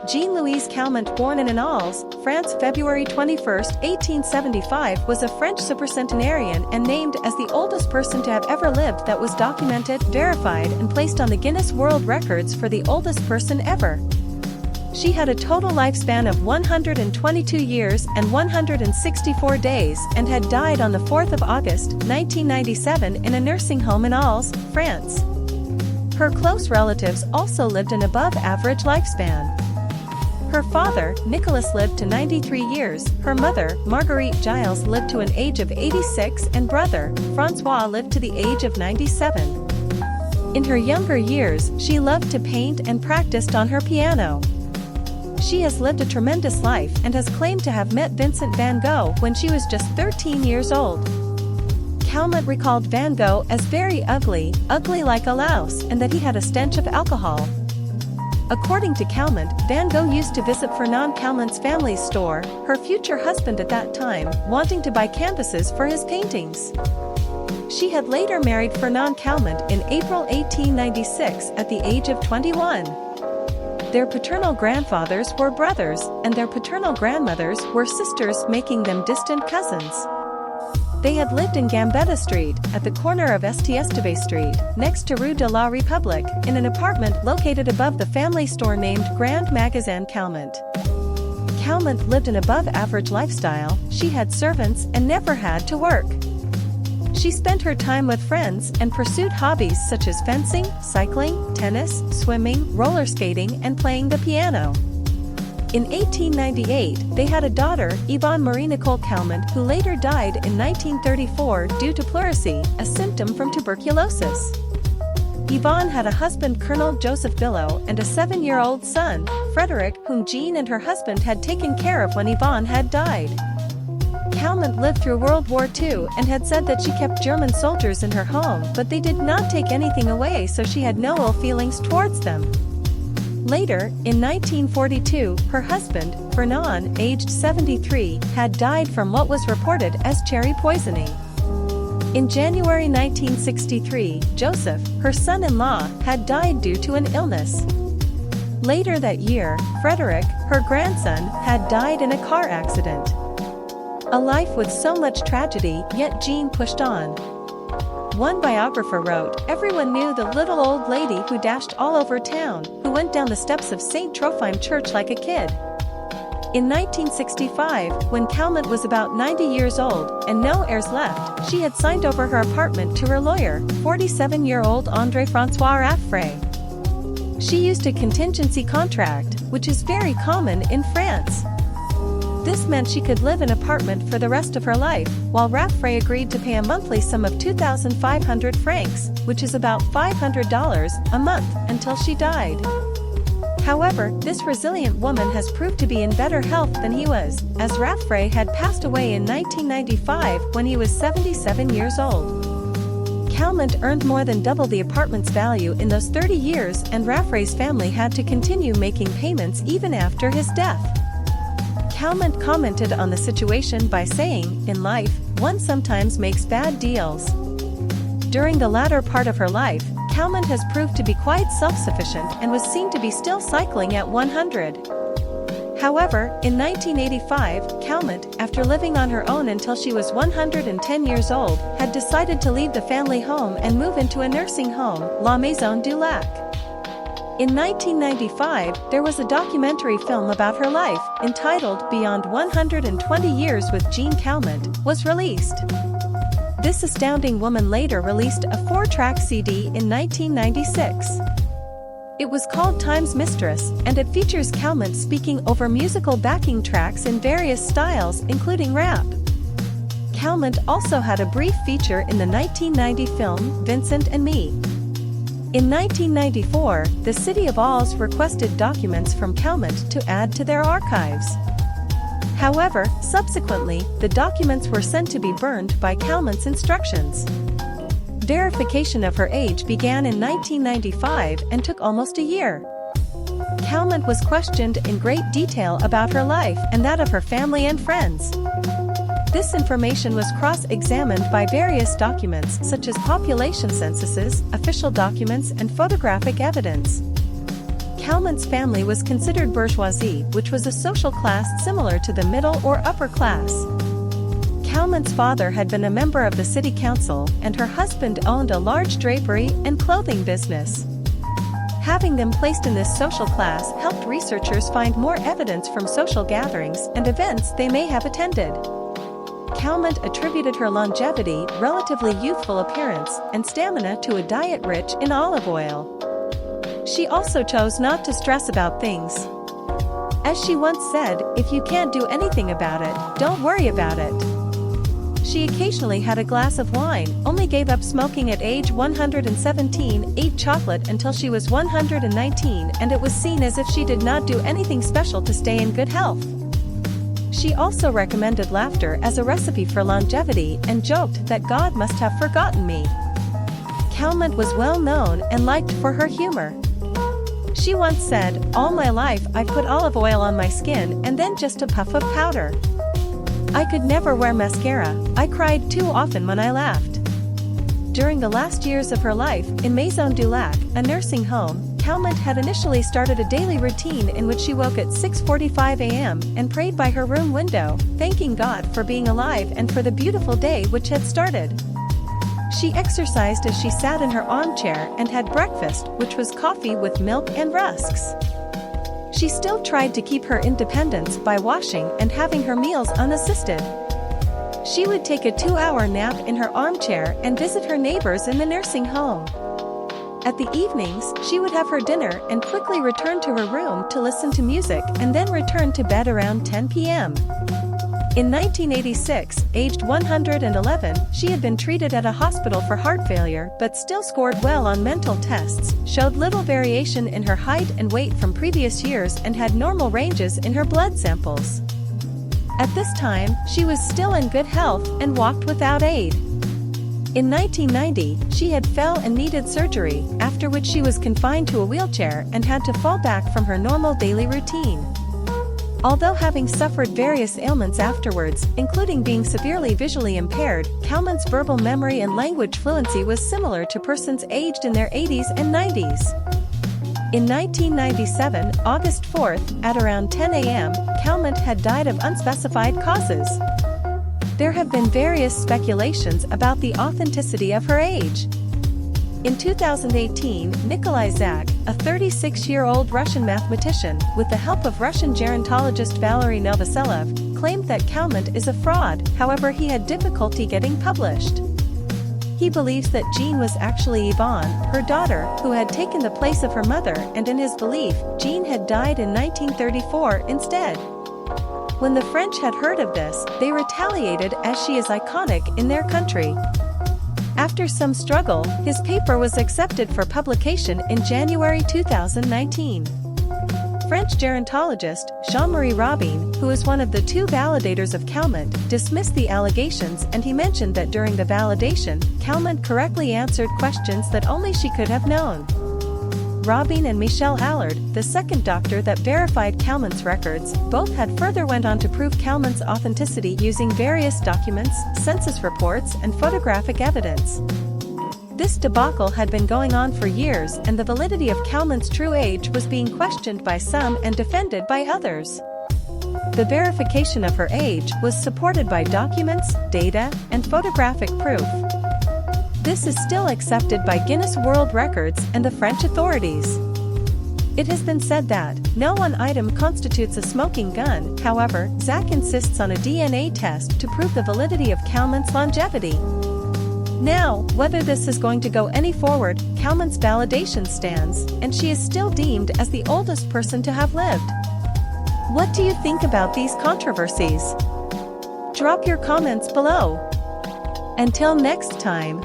Jean-Louise Calment, born in Annales, France, February 21, 1875, was a French supercentenarian and named as the oldest person to have ever lived that was documented, verified, and placed on the Guinness World Records for the oldest person ever. She had a total lifespan of 122 years and 164 days and had died on the 4th of August, 1997 in a nursing home in Annales, France. Her close relatives also lived an above-average lifespan. Her father, Nicolas, lived to 93 years, her mother, Marguerite Giles, lived to an age of 86, and brother, François, lived to the age of 97. In her younger years, she loved to paint and practiced on her piano. She has lived a tremendous life and has claimed to have met Vincent van Gogh when she was just 13 years old. Calment recalled Van Gogh as very ugly like a louse, and that he had a stench of alcohol. According to Calment, Van Gogh used to visit Fernand Calment's family's store, her future husband at that time, wanting to buy canvases for his paintings. She had later married Fernand Calment in April 1896 at the age of 21. Their paternal grandfathers were brothers, and their paternal grandmothers were sisters, making them distant cousins. They had lived in Gambetta Street, at the corner of St. Esteve Street, next to Rue de la République, in an apartment located above the family store named Grand Magasin Calment. Calment lived an above-average lifestyle. She had servants and never had to work. She spent her time with friends and pursued hobbies such as fencing, cycling, tennis, swimming, roller skating, and playing the piano. In 1898, they had a daughter, Yvonne Marie-Nicole Calment, who later died in 1934 due to pleurisy, a symptom from tuberculosis. Yvonne had a husband, Colonel Joseph Billow, and a 7-year-old son, Frederick, whom Jean and her husband had taken care of when Yvonne had died. Calment lived through World War II and had said that she kept German soldiers in her home, but they did not take anything away, so she had no ill feelings towards them. Later, in 1942, her husband, Fernand, aged 73, had died from what was reported as cherry poisoning. In January 1963, Joseph, her son-in-law, had died due to an illness. Later that year, Frederick, her grandson, had died in a car accident. A life with so much tragedy, yet Jean pushed on. One biographer wrote, "Everyone knew the little old lady who dashed all over town, who went down the steps of St. Trophime Church like a kid." In 1965, when Calment was about 90 years old and no heirs left, she had signed over her apartment to her lawyer, 47-year-old André-François Raffray. She used a contingency contract, which is very common in France. This meant she could live in an apartment for the rest of her life, while Raffray agreed to pay a monthly sum of 2,500 francs, which is about $500 a month, until she died. However, this resilient woman has proved to be in better health than he was, as Raffray had passed away in 1995 when he was 77 years old. Calment earned more than double the apartment's value in those 30 years, and Raffray's family had to continue making payments even after his death. Calment commented on the situation by saying, "In life, one sometimes makes bad deals." During the latter part of her life, Calment has proved to be quite self-sufficient and was seen to be still cycling at 100. However, in 1985, Calment, after living on her own until she was 110 years old, had decided to leave the family home and move into a nursing home, La Maison du Lac. In 1995, there was a documentary film about her life, entitled Beyond 120 Years with Jean Calment, was released. This astounding woman later released a 4-track CD in 1996. It was called Time's Mistress, and it features Calment speaking over musical backing tracks in various styles, including rap. Calment also had a brief feature in the 1990 film, Vincent and Me. In 1994, the city of Annales requested documents from Calment to add to their archives. However, subsequently, the documents were sent to be burned by Calment's instructions. Verification of her age began in 1995 and took almost a year. Calment was questioned in great detail about her life and that of her family and friends. This information was cross-examined by various documents such as population censuses, official documents, and photographic evidence. Calment's family was considered bourgeoisie, which was a social class similar to the middle or upper class. Calment's father had been a member of the city council, and her husband owned a large drapery and clothing business. Having them placed in this social class helped researchers find more evidence from social gatherings and events they may have attended. Calment attributed her longevity, relatively youthful appearance, and stamina to a diet rich in olive oil. She also chose not to stress about things. As she once said, "If you can't do anything about it, don't worry about it." She occasionally had a glass of wine, only gave up smoking at age 117, ate chocolate until she was 119, and it was seen as if she did not do anything special to stay in good health. She also recommended laughter as a recipe for longevity and joked that God must have forgotten me. Calment was well known and liked for her humor. She once said, "All my life I put olive oil on my skin and then just a puff of powder. I could never wear mascara, I cried too often when I laughed." During the last years of her life, in Maison du Lac, a nursing home, Calment had initially started a daily routine in which she woke at 6:45 a.m. and prayed by her room window, thanking God for being alive and for the beautiful day which had started. She exercised as she sat in her armchair and had breakfast, which was coffee with milk and rusks. She still tried to keep her independence by washing and having her meals unassisted. She would take a 2-hour nap in her armchair and visit her neighbors in the nursing home. At the evenings, she would have her dinner and quickly return to her room to listen to music and then return to bed around 10 p.m. In 1986, aged 111, she had been treated at a hospital for heart failure but still scored well on mental tests, showed little variation in her height and weight from previous years and had normal ranges in her blood samples. At this time, she was still in good health and walked without aid. In 1990, she had fell and needed surgery, after which she was confined to a wheelchair and had to fall back from her normal daily routine. Although having suffered various ailments afterwards, including being severely visually impaired, Calment's verbal memory and language fluency was similar to persons aged in their 80s and 90s. In 1997, August 4th, at around 10 a.m., Calment had died of unspecified causes. There have been various speculations about the authenticity of her age. In 2018, Nikolai Zak, a 36-year-old Russian mathematician, with the help of Russian gerontologist Valery Novoselov, claimed that Calment is a fraud, however he had difficulty getting published. He believes that Jean was actually Yvonne, her daughter, who had taken the place of her mother, and in his belief, Jean had died in 1934 instead. When the French had heard of this, they retaliated as she is iconic in their country. After some struggle, his paper was accepted for publication in January 2019. French gerontologist Jean-Marie Robin, who is one of the 2 validators of Calment, dismissed the allegations, and he mentioned that during the validation, Calment correctly answered questions that only she could have known. Robin and Michel Allard, the second doctor that verified Calment's records, both had further went on to prove Calment's authenticity using various documents, census reports, and photographic evidence. This debacle had been going on for years, and the validity of Calment's true age was being questioned by some and defended by others. The verification of her age was supported by documents, data, and photographic proof. This is still accepted by Guinness World Records and the French authorities. It has been said that no one item constitutes a smoking gun, however, Zak insists on a DNA test to prove the validity of Calment's longevity. Now, whether this is going to go any forward, Calment's validation stands, and she is still deemed as the oldest person to have lived. What do you think about these controversies? Drop your comments below. Until next time.